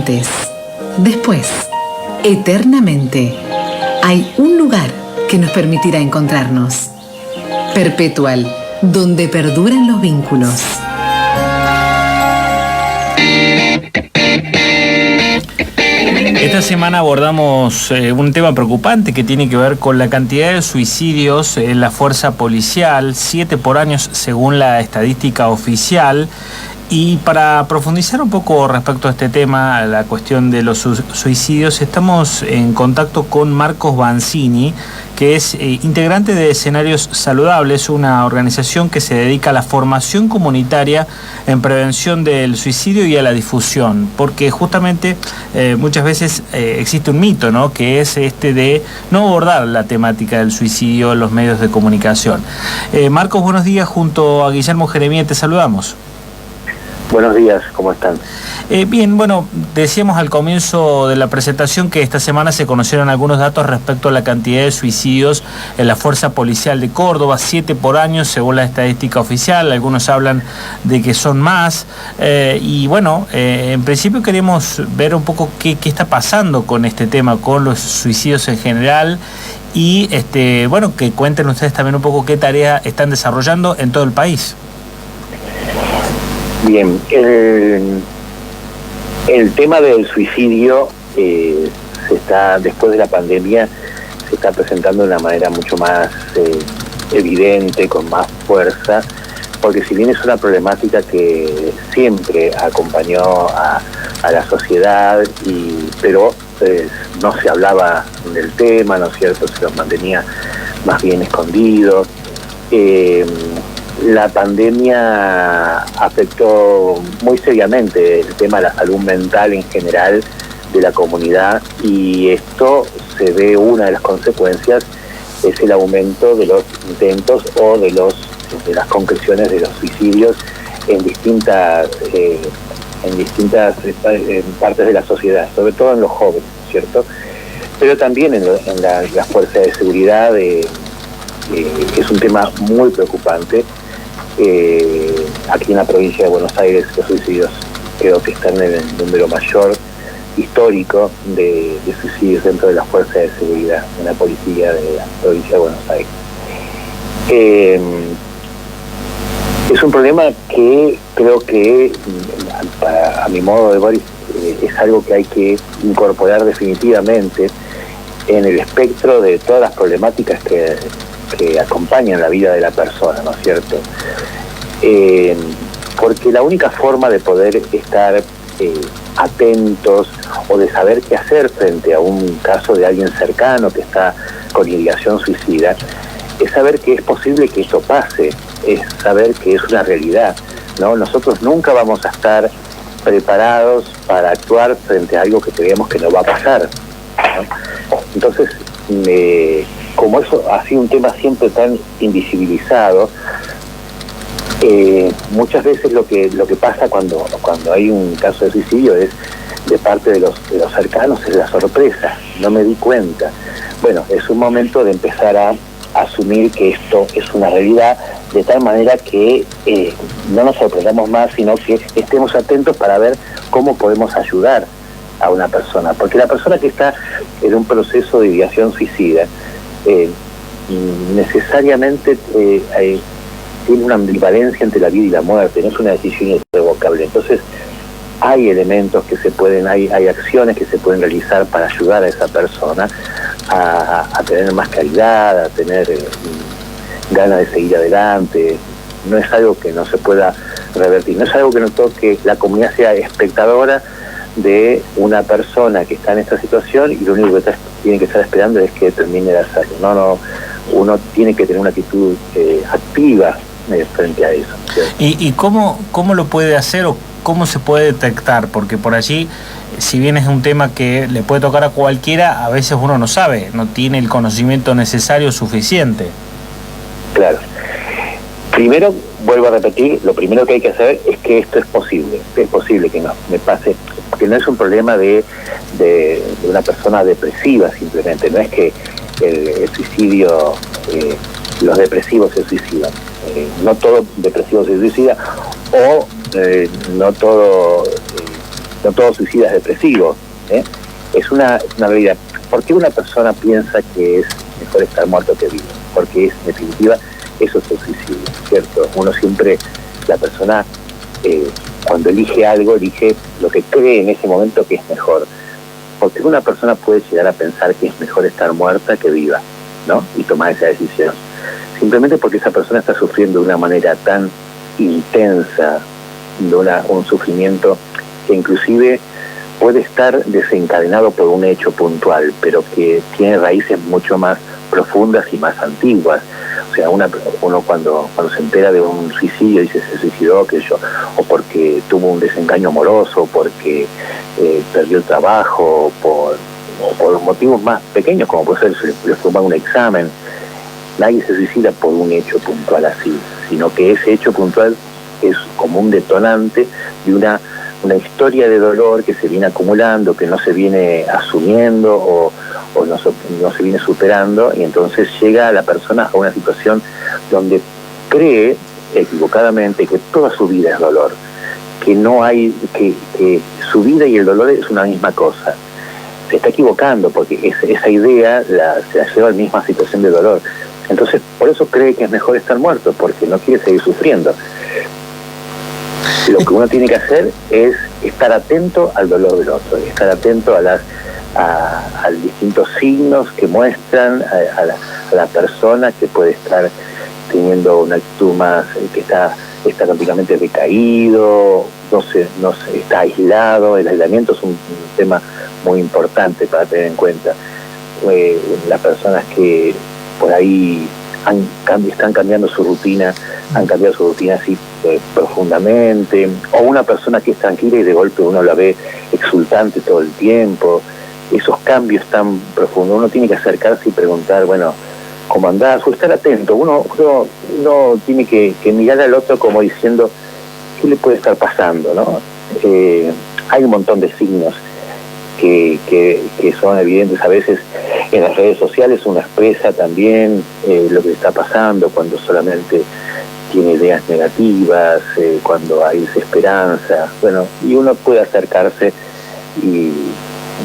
antes, después, eternamente, hay un lugar que nos permitirá encontrarnos. Perpetual, donde perduran los vínculos. Esta semana abordamos un tema preocupante que tiene que ver con la cantidad de suicidios en la fuerza policial, 7 por año según la estadística oficial. Y para profundizar un poco respecto a este tema, la cuestión de los suicidios, estamos en contacto con Marcos Banzini, que es integrante de Escenarios Saludables, una organización que se dedica a la formación comunitaria en prevención del suicidio y a la difusión, porque justamente muchas veces existe un mito, ¿no?, que es este de no abordar la temática del suicidio en los medios de comunicación. Marcos, buenos días, junto a Guillermo Jeremías te saludamos. Buenos días, ¿cómo están? Bien, bueno, decíamos al comienzo de la presentación que esta semana se conocieron algunos datos respecto a la cantidad de suicidios en la Fuerza Policial de Córdoba, 7 por año según la estadística oficial, algunos hablan de que son más, y bueno, en principio queremos ver un poco qué está pasando con este tema, con los suicidios en general, y bueno, que cuenten ustedes también un poco qué tarea están desarrollando en todo el país. Bien, el tema del suicidio después de la pandemia, se está presentando de una manera mucho más evidente, con más fuerza, porque si bien es una problemática que siempre acompañó a la sociedad, pero no se hablaba del tema, ¿no es cierto?, se los mantenía más bien escondidos. La pandemia afectó muy seriamente el tema de la salud mental en general de la comunidad, y esto se ve, una de las consecuencias es el aumento de los intentos o de las concreciones de los suicidios en distintas partes de la sociedad, sobre todo en los jóvenes, ¿cierto? Pero también en las fuerzas de seguridad es un tema muy preocupante. Aquí en la provincia de Buenos Aires los suicidios creo que están en el número mayor histórico de suicidios dentro de las fuerzas de seguridad en la policía de la provincia de Buenos Aires. Es un problema que creo que, a mi modo de ver, es algo que hay que incorporar definitivamente en el espectro de todas las problemáticas que acompañan la vida de la persona, ¿no es cierto? Porque la única forma de poder estar atentos o de saber qué hacer frente a un caso de alguien cercano que está con ideación suicida es saber que es posible que eso pase, es saber que es una realidad, ¿no? Nosotros nunca vamos a estar preparados para actuar frente a algo que creemos que no va a pasar, ¿no? Entonces, como eso ha sido un tema siempre tan invisibilizado, muchas veces lo que pasa cuando hay un caso de suicidio es, de parte de los cercanos, es la sorpresa, no me di cuenta. Bueno, es un momento de empezar a asumir que esto es una realidad, de tal manera que no nos sorprendamos más, sino que estemos atentos para ver cómo podemos ayudar a una persona, porque la persona que está en un proceso de ideación suicida necesariamente tiene una ambivalencia entre la vida y la muerte, no es una decisión irrevocable. Entonces hay elementos que se pueden, hay acciones que se pueden realizar para ayudar a esa persona a tener más claridad, a tener ganas de seguir adelante. No es algo que no se pueda revertir, no es algo que no toque, la comunidad sea espectadora de una persona que está en esta situación, y lo único que tiene que estar esperando es que termine de hacerlo. No, uno tiene que tener una actitud activa frente a eso, ¿cierto? ¿Y cómo lo puede hacer o cómo se puede detectar? Porque por allí, si bien es un tema que le puede tocar a cualquiera, a veces uno no sabe, no tiene el conocimiento necesario suficiente. Claro. Primero, vuelvo a repetir, lo primero que hay que saber es que esto es posible que no me pase, porque no es un problema de una persona depresiva simplemente, no es que el suicidio, los depresivos se suicidan, no todo depresivo se suicida, o no todo no todo suicida es depresivo, ¿eh? Es una realidad. ¿Por qué una persona piensa que es mejor estar muerto que vivo? Porque en definitiva eso es el suicidio, ¿cierto? Uno siempre, la persona cuando elige algo, elige lo que cree en ese momento que es mejor. Porque una persona puede llegar a pensar que es mejor estar muerta que viva, ¿no? Y tomar esa decisión. Simplemente porque esa persona está sufriendo de una manera tan intensa, de un sufrimiento que inclusive puede estar desencadenado por un hecho puntual, pero que tiene raíces mucho más profundas y más antiguas. O sea, uno cuando se entera de un suicidio dice se suicidó, que yo, o porque tuvo un desengaño amoroso, porque perdió el trabajo, o por motivos más pequeños, como puede ser le fue un examen. Nadie se suicida por un hecho puntual así, sino que ese hecho puntual es como un detonante de una historia de dolor que se viene acumulando, que no se viene asumiendo o no se viene superando, y entonces llega la persona a una situación donde cree equivocadamente que toda su vida es dolor, que no hay, que su vida y el dolor es una misma cosa. Se está equivocando porque esa idea se la lleva a la misma situación de dolor. Entonces, por eso cree que es mejor estar muerto, porque no quiere seguir sufriendo. Lo que uno tiene que hacer es estar atento al dolor del otro, estar atento a distintos signos que muestran a la persona que puede estar teniendo una actitud más, que está prácticamente decaído, no se está aislado. El aislamiento es un tema muy importante para tener en cuenta. Las personas que por ahí están cambiando su rutina, han cambiado su rutina así profundamente, o una persona que es tranquila y de golpe uno la ve exultante todo el tiempo. Esos cambios tan profundos, uno tiene que acercarse y preguntar, bueno, ¿cómo andás? O estar atento. Uno tiene que mirar al otro como diciendo, ¿qué le puede estar pasando, no? Hay un montón de signos que son evidentes. A veces en las redes sociales uno expresa también lo que está pasando cuando solamente tiene ideas negativas, cuando hay desesperanza. Bueno, y uno puede acercarse y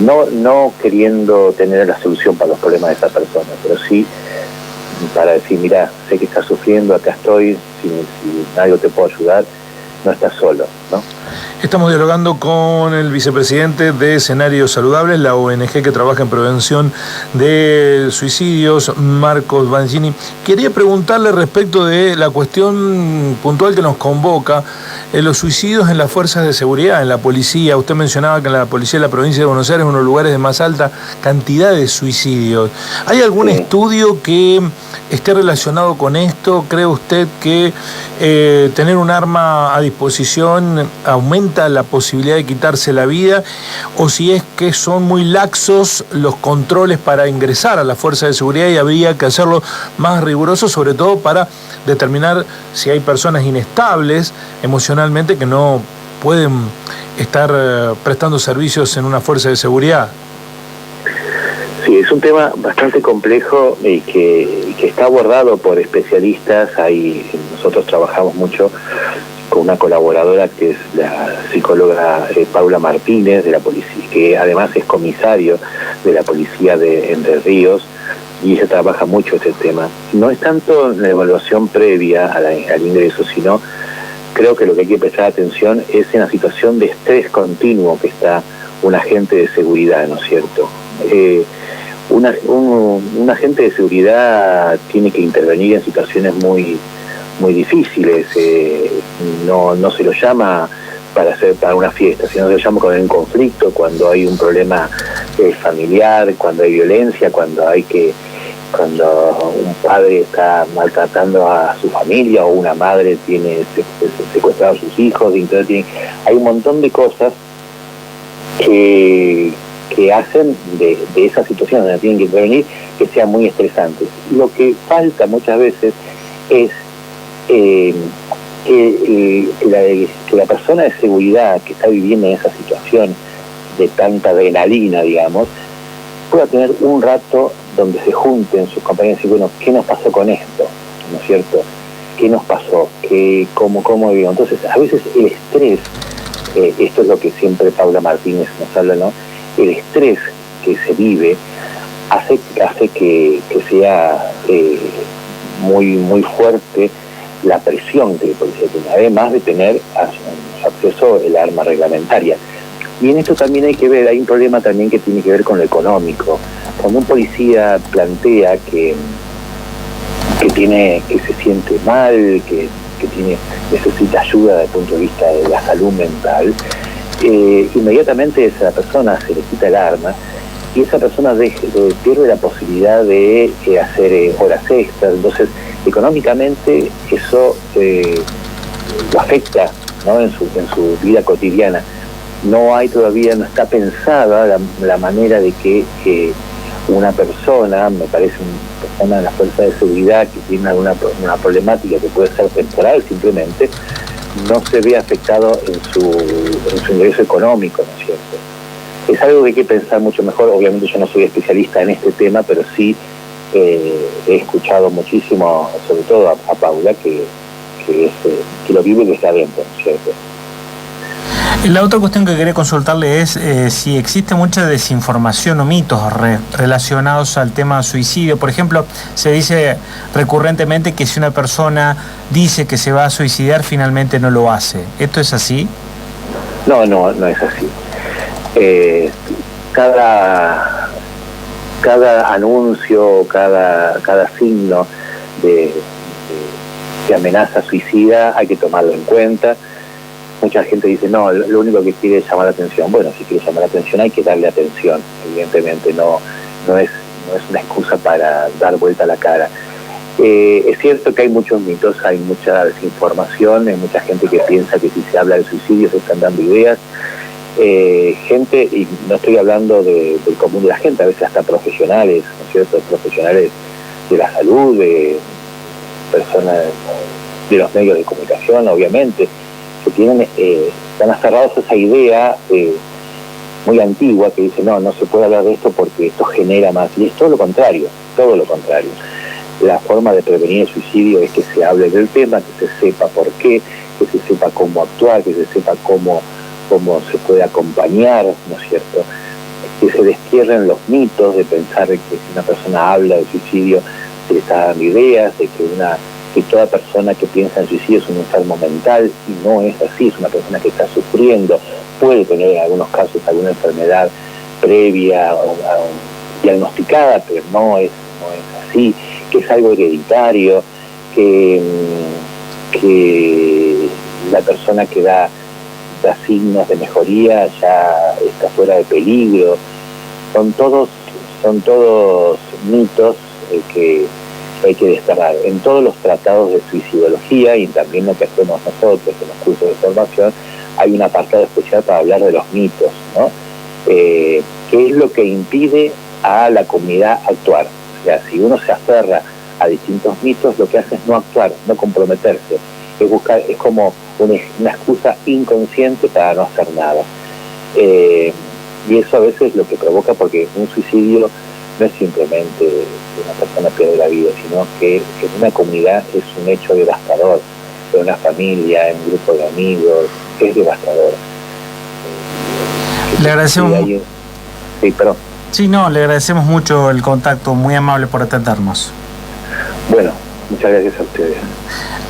no queriendo tener la solución para los problemas de esa persona, pero sí para decir, mira, sé que estás sufriendo, acá estoy, si algo te puedo ayudar, no estás solo, ¿no? Estamos dialogando con el vicepresidente de Escenarios Saludables, la ONG que trabaja en prevención de suicidios, Marcos Bangini. Quería preguntarle respecto de la cuestión puntual que nos convoca, los suicidios en las fuerzas de seguridad, en la policía. Usted mencionaba que en la policía de la provincia de Buenos Aires es uno de los lugares de más alta cantidad de suicidios. ¿Hay algún estudio que esté relacionado con esto? ¿Cree usted que tener un arma a disposición aumenta la posibilidad de quitarse la vida, o si es que son muy laxos los controles para ingresar a la fuerza de seguridad y habría que hacerlo más riguroso, sobre todo para determinar si hay personas inestables emocionalmente que no pueden estar prestando servicios en una fuerza de seguridad? Sí, es un tema bastante complejo y que está abordado por especialistas. Nosotros trabajamos mucho con una colaboradora que es la psicóloga Paula Martínez de la policía, que además es comisario de la policía de Entre Ríos, y ella trabaja mucho este tema. No es tanto la evaluación previa al ingreso, sino creo que lo que hay que prestar atención es en la situación de estrés continuo que está un agente de seguridad, ¿no es cierto? Un agente de seguridad tiene que intervenir en situaciones muy difíciles. No se lo llama para una fiesta, sino se lo llama cuando hay un conflicto, cuando hay un problema familiar, cuando hay violencia, cuando un padre está maltratando a su familia o una madre tiene secuestrado a sus hijos. Entonces hay un montón de cosas que hacen de esa situación donde tienen que intervenir que sean muy estresantes. Lo que falta muchas veces es que la persona de seguridad que está viviendo en esa situación de tanta adrenalina, digamos, pueda tener un rato donde se junten sus compañeros y bueno, ¿qué nos pasó con esto? ¿No es cierto? ¿Qué nos pasó? ¿Cómo vivimos? Entonces, a veces el estrés esto es lo que siempre Paula Martínez nos habla, ¿no? El estrés que se vive hace que sea muy fuerte la presión que el policía tiene, además de tener a su acceso el arma reglamentaria. Y en esto también hay un problema también que tiene que ver con lo económico. Cuando un policía plantea que se siente mal, que necesita ayuda desde el punto de vista de la salud mental, inmediatamente esa persona se le quita el arma y esa persona pierde la posibilidad de hacer horas extras. Entonces, económicamente eso lo afecta, ¿no? en su vida cotidiana. No está pensada la manera de que una persona, me parece una persona de la fuerza de seguridad que tiene una problemática que puede ser temporal simplemente, no se ve afectado en su ingreso económico, ¿no es cierto? Es algo que hay que pensar mucho mejor. Obviamente yo no soy especialista en este tema, pero sí he escuchado muchísimo, sobre todo a Paula, que lo vive desde adentro, ¿no es cierto? La otra cuestión que quería consultarle es si existe mucha desinformación o mitos relacionados al tema suicidio. Por ejemplo, se dice recurrentemente que si una persona dice que se va a suicidar, finalmente no lo hace. ¿Esto es así? No es así. Cada anuncio, cada signo de amenaza suicida hay que tomarlo en cuenta. Mucha gente dice, no, lo único que quiere es llamar la atención. Bueno, si quiere llamar la atención hay que darle atención. Evidentemente no es una excusa para dar vuelta a la cara. Es cierto que hay muchos mitos, hay mucha desinformación, hay mucha gente que piensa que si se habla de suicidio se están dando ideas. Gente, y no estoy hablando del común de la gente, a veces hasta profesionales, ¿no es cierto? Profesionales de la salud, de personas de los medios de comunicación, obviamente, que están aferrados a esa idea muy antigua que dice no se puede hablar de esto porque esto genera más, y es todo lo contrario. La forma de prevenir el suicidio es que se hable del tema, que se sepa por qué, que se sepa cómo actuar, que se sepa cómo se puede acompañar, ¿no es cierto? Que se destierren los mitos de pensar que si una persona habla de suicidio se le está dando ideas, de que toda persona que piensa en suicidio es un enfermo mental, y no es así. Es una persona que está sufriendo, puede tener en algunos casos alguna enfermedad previa o diagnosticada, pero no es así, que es algo hereditario, que la persona que da signos de mejoría ya está fuera de peligro. Son todos mitos que hay que desterrar. En todos los tratados de suicidología y también lo que hacemos nosotros en los cursos de formación hay un apartado especial para hablar de los mitos, ¿no? ¿Qué es lo que impide a la comunidad actuar? O sea, si uno se aferra a distintos mitos, lo que hace es no actuar, no comprometerse, es como una excusa inconsciente para no hacer nada. Y eso a veces es lo que provoca, porque un suicidio no es simplemente que una persona pierde la vida, sino que en una comunidad es un hecho devastador, en una familia, en un grupo de amigos, es devastador. Le agradecemos. Sí, perdón. Sí, le agradecemos mucho el contacto, muy amable por atendernos. Bueno, muchas gracias a ustedes.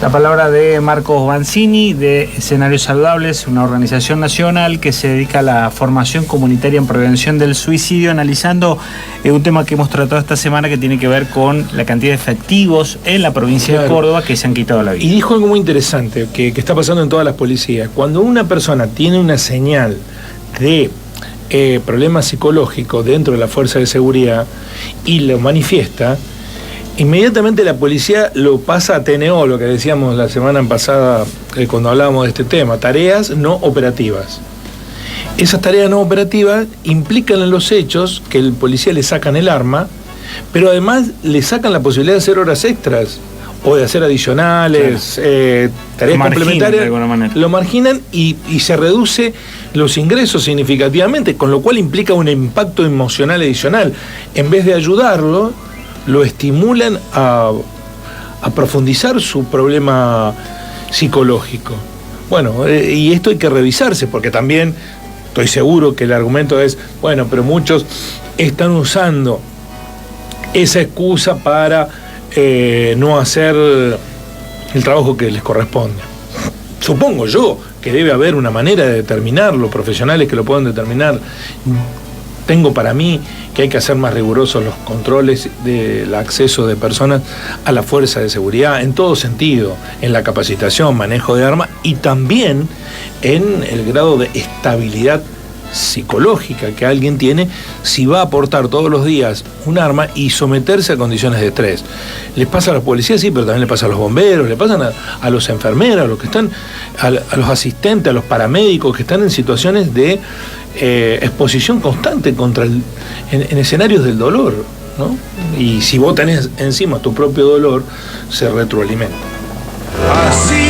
La palabra de Marcos Vanzini, de Escenarios Saludables, una organización nacional que se dedica a la formación comunitaria en prevención del suicidio, analizando un tema que hemos tratado esta semana que tiene que ver con la cantidad de efectivos en la provincia de Córdoba que se han quitado la vida. Y dijo algo muy interesante que está pasando en todas las policías. Cuando una persona tiene una señal de problema psicológico dentro de la fuerza de seguridad y lo manifiesta, inmediatamente la policía lo pasa a TNO, lo que decíamos la semana pasada cuando hablábamos de este tema, tareas no operativas. Esas tareas no operativas implican en los hechos que el policía le sacan el arma, pero además le sacan la posibilidad de hacer horas extras o de hacer adicionales, tareas complementarias, de alguna manera. Lo marginan y se reduce los ingresos significativamente, con lo cual implica un impacto emocional adicional. En vez de ayudarlo, lo estimulan a profundizar su problema psicológico. Bueno, y esto hay que revisarse, porque también estoy seguro que el argumento es, bueno, pero muchos están usando esa excusa para no hacer el trabajo que les corresponde. Supongo yo que debe haber una manera de determinarlo, profesionales que lo puedan determinar. Tengo para mí que hay que hacer más rigurosos los controles del acceso de personas a la fuerza de seguridad, en todo sentido, en la capacitación, manejo de armas y también en el grado de estabilidad psicológica que alguien tiene si va a aportar todos los días un arma y someterse a condiciones de estrés. Les pasa a los policías, sí, pero también le pasa a los bomberos, le pasan a los enfermeros, a los que están, a los asistentes, a los paramédicos que están en situaciones de exposición constante en escenarios del dolor, ¿no? Y si vos tenés encima tu propio dolor, se retroalimenta. Así